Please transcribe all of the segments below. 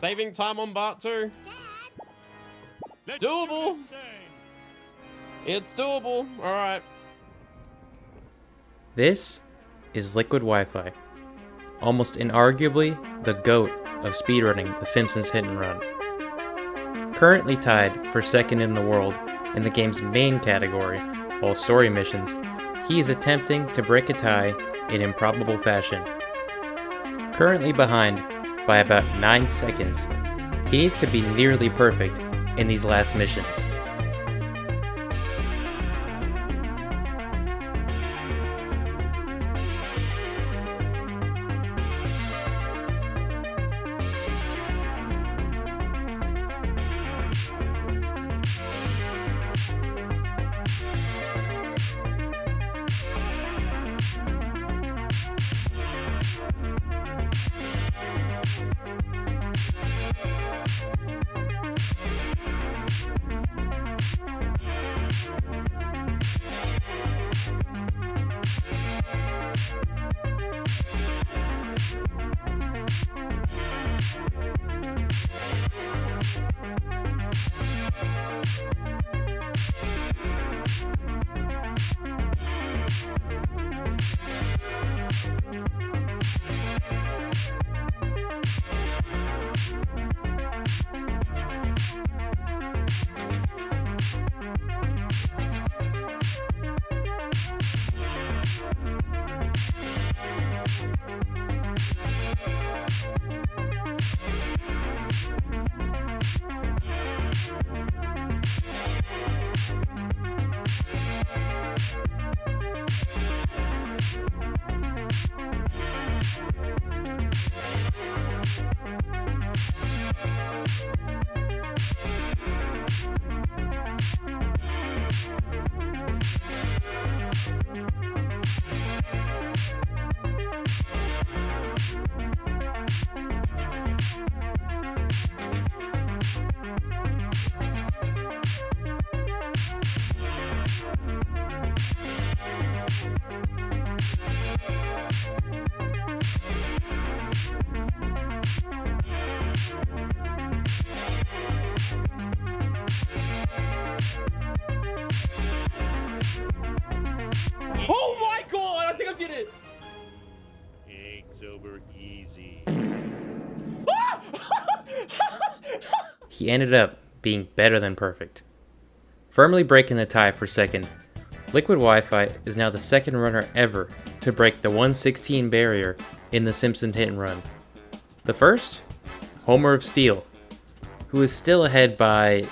saving time on part 2. Doable. It's doable. Alright. This is Liquid Wi-Fi, almost inarguably the GOAT of speedrunning the Simpsons hit and run. Currently tied for second in the world in the game's main category, all story missions, he is attempting to break a tie in improbable fashion. Currently behind by about 9 seconds, he needs to be nearly perfect in these last missions. Oh my god, I think I did it! Eggs over easy. He ended up being better than perfect. Firmly breaking the tie for second, Liquid Wi-Fi is now the second runner ever to break the 1:16 barrier in the Simpsons hit and run. The first? Homer of Steel, who is still ahead by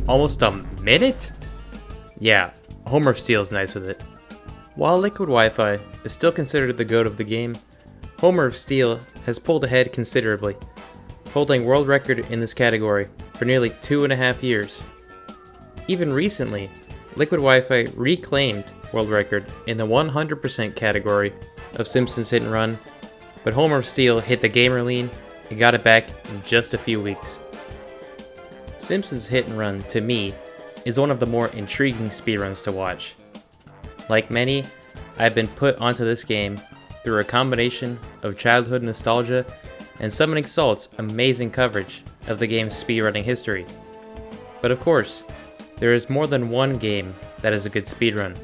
almost a minute? Yeah, Homer of Steel is nice with it. While Liquid Wi-Fi is still considered the GOAT of the game, Homer of Steel has pulled ahead considerably, holding world record in this category for nearly 2.5 years. Even recently, Liquid Wi-Fi reclaimed world record in the 100% category of Simpsons hit and run, but Homer of Steel hit the gamer lean and got it back in just a few weeks. Simpsons hit and run, to me, is one of the more intriguing speedruns to watch. Like many, I've been put onto this game through a combination of childhood nostalgia and Summoning Salt's amazing coverage of the game's speedrunning history. But of course, there is more than one game that is a good speedrun.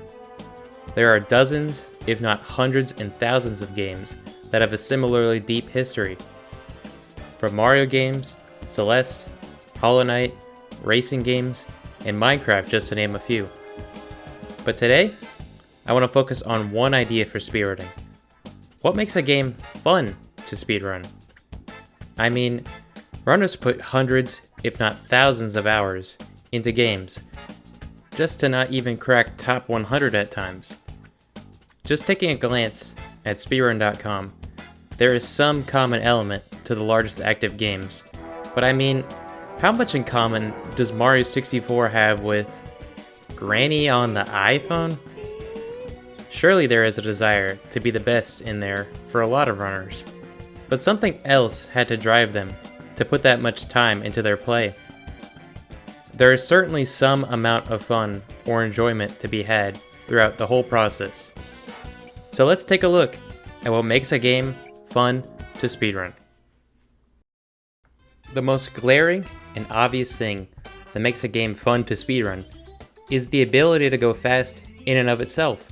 There are dozens, if not hundreds and thousands of games that have a similarly deep history. From Mario games, Celeste, Hollow Knight, racing games, and Minecraft, just to name a few. But today, I want to focus on one idea for speedrunning. What makes a game fun to speedrun? I mean, runners put hundreds, if not thousands of hours into games, just to not even crack top 100 at times. Just taking a glance at speedrun.com, there is some common element to the largest active games. But I mean, how much in common does Mario 64 have with Granny on the iPhone? Surely there is a desire to be the best in there for a lot of runners. But something else had to drive them to put that much time into their play. There is certainly some amount of fun or enjoyment to be had throughout the whole process. So let's take a look at what makes a game fun to speedrun. The most glaring and obvious thing that makes a game fun to speedrun is the ability to go fast in and of itself.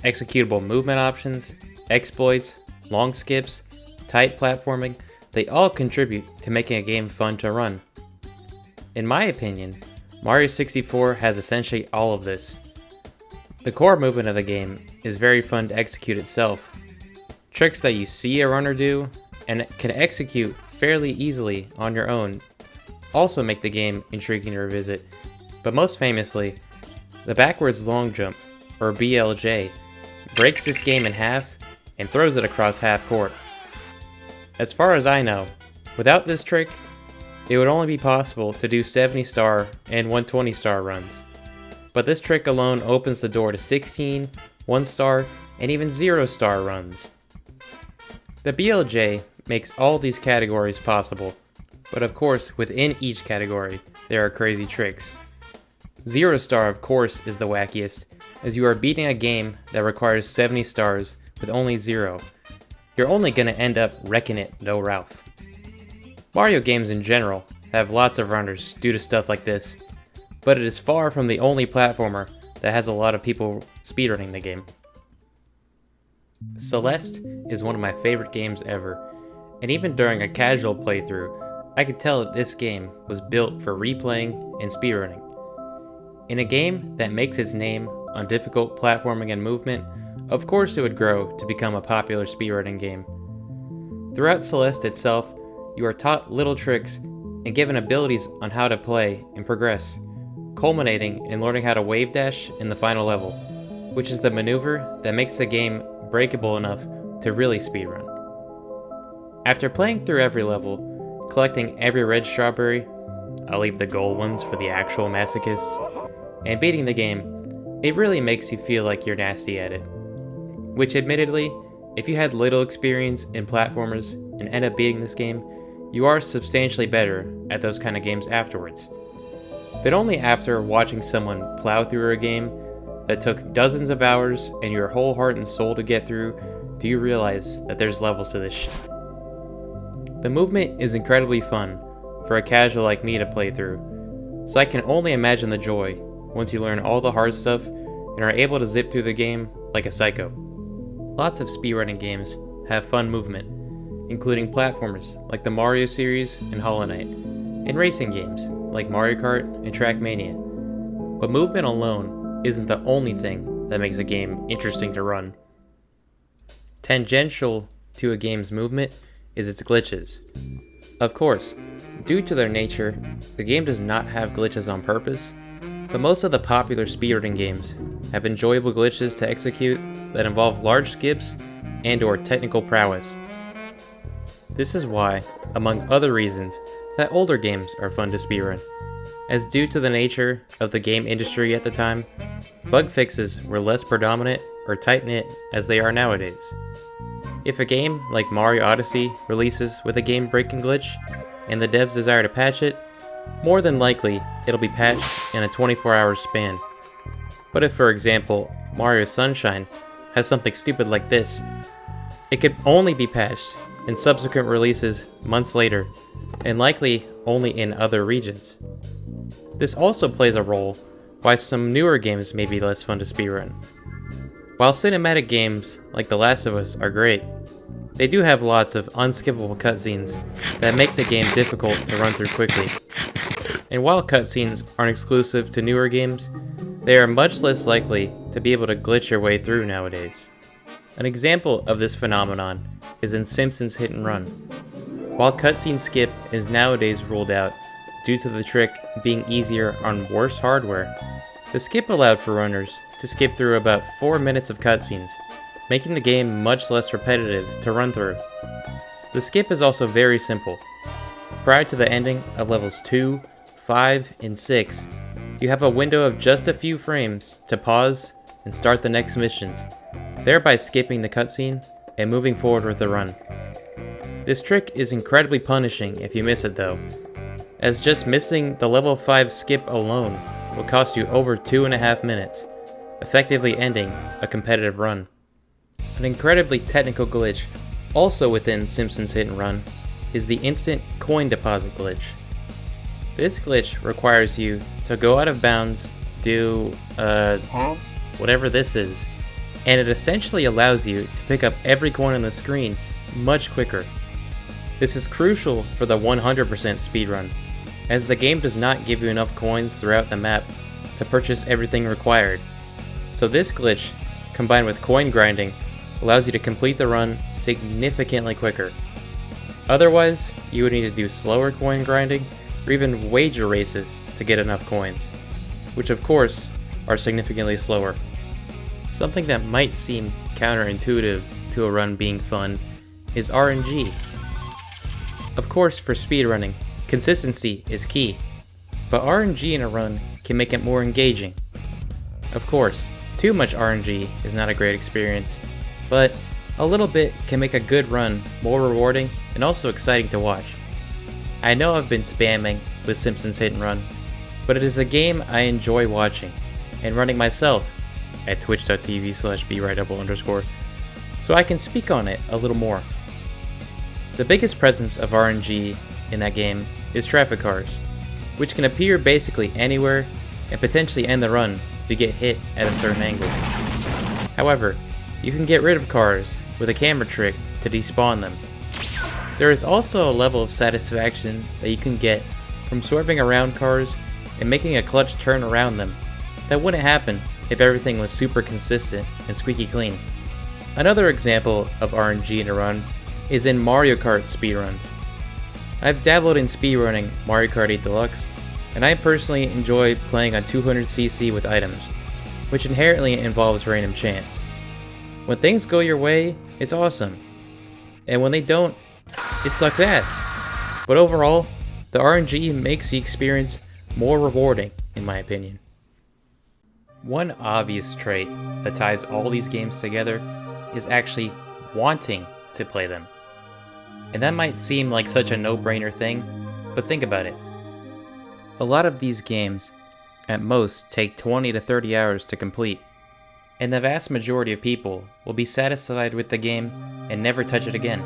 Executable movement options, exploits, long skips, tight platforming, they all contribute to making a game fun to run. In my opinion, Mario 64 has essentially all of this. The core movement of the game is very fun to execute itself. Tricks that you see a runner do and can execute fairly easily on your own also make the game intriguing to revisit, but most famously, the backwards long jump, or BLJ, breaks this game in half and throws it across half court. As far as I know, without this trick, it would only be possible to do 70-star and 120-star runs. But this trick alone opens the door to 16, 1-star, and even 0-star runs. The BLJ makes all these categories possible, but of course within each category there are crazy tricks. 0-star of course is the wackiest, as you are beating a game that requires 70 stars with only 0. You're only gonna end up wrecking it though, Ralph. Mario games in general have lots of runners due to stuff like this, but it is far from the only platformer that has a lot of people speedrunning the game. Celeste is one of my favorite games ever, and even during a casual playthrough, I could tell that this game was built for replaying and speedrunning. In a game that makes its name on difficult platforming and movement, of course it would grow to become a popular speedrunning game. Throughout Celeste itself, you are taught little tricks and given abilities on how to play and progress, culminating in learning how to wave dash in the final level, which is the maneuver that makes the game breakable enough to really speedrun. After playing through every level, collecting every red strawberry, I'll leave the gold ones for the actual masochists, and beating the game, it really makes you feel like you're nasty at it. Which admittedly, if you had little experience in platformers and end up beating this game, you are substantially better at those kind of games afterwards. But only after watching someone plow through a game that took dozens of hours and your whole heart and soul to get through do you realize that there's levels to this shit. The movement is incredibly fun for a casual like me to play through, so I can only imagine the joy once you learn all the hard stuff and are able to zip through the game like a psycho. Lots of speedrunning games have fun movement, including platformers like the Mario series and Hollow Knight, and racing games like Mario Kart and Trackmania. But movement alone isn't the only thing that makes a game interesting to run. Tangential to a game's movement is its glitches. Of course, due to their nature, the game does not have glitches on purpose, but most of the popular speedrunning games have enjoyable glitches to execute that involve large skips and/or technical prowess. This is why, among other reasons, that older games are fun to speedrun, as due to the nature of the game industry at the time, bug fixes were less predominant or tight-knit as they are nowadays. If a game like Mario Odyssey releases with a game-breaking glitch, and the devs desire to patch it, more than likely it'll be patched in a 24-hour span. But if, for example, Mario Sunshine has something stupid like this, it could only be patched in subsequent releases months later, and likely only in other regions. This also plays a role why some newer games may be less fun to speedrun. While cinematic games like The Last of Us are great, they do have lots of unskippable cutscenes that make the game difficult to run through quickly. And while cutscenes aren't exclusive to newer games, they are much less likely to be able to glitch your way through nowadays. An example of this phenomenon is in Simpsons Hit and Run. While cutscene skip is nowadays ruled out due to the trick being easier on worse hardware, the skip allowed for runners to skip through about 4 minutes of cutscenes, making the game much less repetitive to run through. The skip is also very simple. Prior to the ending of levels 2, 5, and 6, you have a window of just a few frames to pause and start the next missions, thereby skipping the cutscene and moving forward with the run. This trick is incredibly punishing if you miss it though, as just missing the level 5 skip alone will cost you over 2.5 minutes, effectively ending a competitive run. An incredibly technical glitch, also within Simpsons Hit and Run, is the instant coin deposit glitch. This glitch requires you to go out of bounds, do whatever this is, and it essentially allows you to pick up every coin on the screen much quicker. This is crucial for the 100% speedrun, as the game does not give you enough coins throughout the map to purchase everything required. So this glitch, combined with coin grinding, allows you to complete the run significantly quicker. Otherwise, you would need to do slower coin grinding or even wager races to get enough coins, which of course are significantly slower. Something that might seem counterintuitive to a run being fun is RNG. Of course, for speedrunning, consistency is key, but RNG in a run can make it more engaging. Of course, too much RNG is not a great experience, but a little bit can make a good run more rewarding and also exciting to watch. I know I've been spamming with Simpsons Hit and Run, but it is a game I enjoy watching and running myself at twitch.tv/brightapple_, so I can speak on it a little more. The biggest presence of RNG in that game is traffic cars, which can appear basically anywhere and potentially end the run if you get hit at a certain angle. However, you can get rid of cars with a camera trick to despawn them. There is also a level of satisfaction that you can get from swerving around cars and making a clutch turn around them that wouldn't happen if everything was super consistent and squeaky clean. Another example of RNG in a run is in Mario Kart speedruns. I've dabbled in speedrunning Mario Kart 8 Deluxe, and I personally enjoy playing on 200cc with items, which inherently involves random chance. When things go your way, it's awesome, and when they don't, it sucks ass. But overall, the RNG makes the experience more rewarding, in my opinion. One obvious trait that ties all these games together is actually wanting to play them. And that might seem like such a no-brainer thing, but think about it. A lot of these games, at most, take 20 to 30 hours to complete, and the vast majority of people will be satisfied with the game and never touch it again.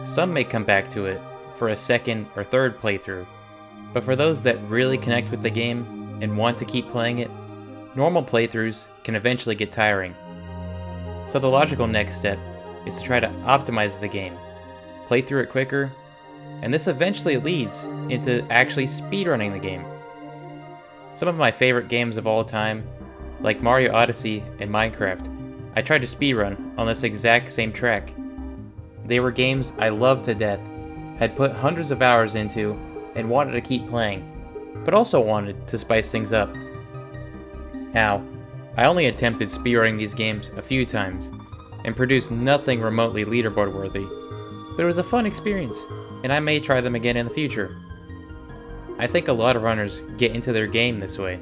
Some may come back to it for a second or third playthrough, but for those that really connect with the game and want to keep playing it, normal playthroughs can eventually get tiring. So the logical next step is to try to optimize the game, play through it quicker, and this eventually leads into actually speedrunning the game. Some of my favorite games of all time, like Mario Odyssey and Minecraft, I tried to speedrun on this exact same track. They were games I loved to death, had put hundreds of hours into, and wanted to keep playing, but also wanted to spice things up. Now, I only attempted speedrunning these games a few times, and produced nothing remotely leaderboard worthy, but it was a fun experience, and I may try them again in the future. I think a lot of runners get into their game this way,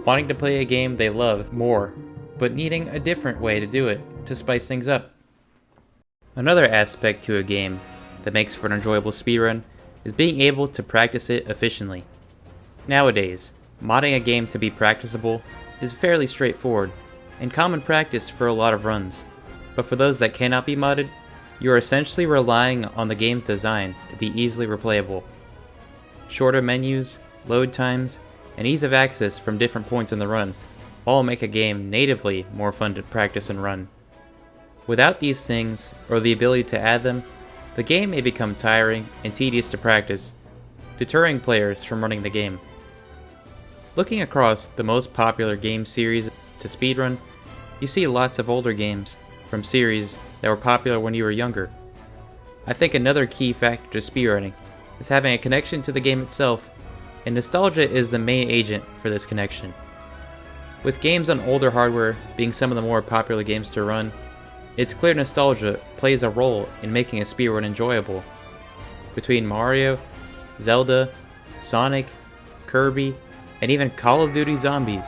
wanting to play a game they love more, but needing a different way to do it to spice things up. Another aspect to a game that makes for an enjoyable speedrun is being able to practice it efficiently. Nowadays, modding a game to be practicable is fairly straightforward and common practice for a lot of runs, but for those that cannot be modded, you are essentially relying on the game's design to be easily replayable. Shorter menus, load times, and ease of access from different points in the run all make a game natively more fun to practice and run. Without these things, or the ability to add them, the game may become tiring and tedious to practice, deterring players from running the game. Looking across the most popular game series to speedrun, you see lots of older games from series that were popular when you were younger. I think another key factor to speedrunning is having a connection to the game itself, and nostalgia is the main agent for this connection. With games on older hardware being some of the more popular games to run, it's clear nostalgia plays a role in making a speedrun enjoyable. Between Mario, Zelda, Sonic, Kirby, and even Call of Duty Zombies,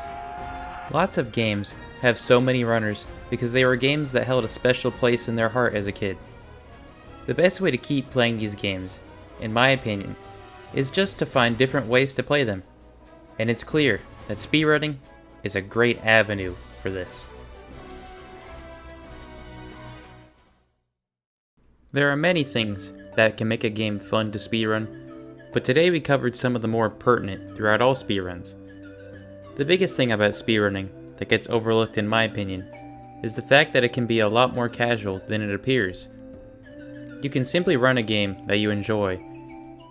lots of games have so many runners because they were games that held a special place in their heart as a kid. The best way to keep playing these games, in my opinion, is just to find different ways to play them, and it's clear that speedrunning is a great avenue for this. There are many things that can make a game fun to speedrun, but today we covered some of the more pertinent throughout all speedruns. The biggest thing about speedrunning that gets overlooked in my opinion is the fact that it can be a lot more casual than it appears. You can simply run a game that you enjoy,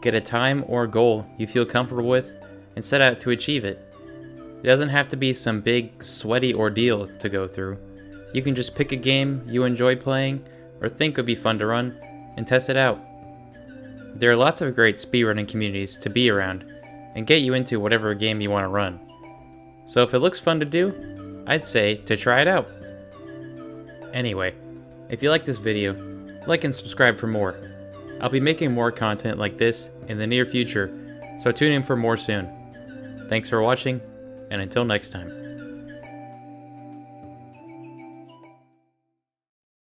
get a time or goal you feel comfortable with, and set out to achieve it. It doesn't have to be some big, sweaty ordeal to go through. You can just pick a game you enjoy playing or think would be fun to run and test it out. There are lots of great speedrunning communities to be around and get you into whatever game you want to run. So if it looks fun to do, I'd say to try it out. Anyway, if you like this video, like and subscribe for more. I'll be making more content like this in the near future, so tune in for more soon. Thanks for watching, and until next time.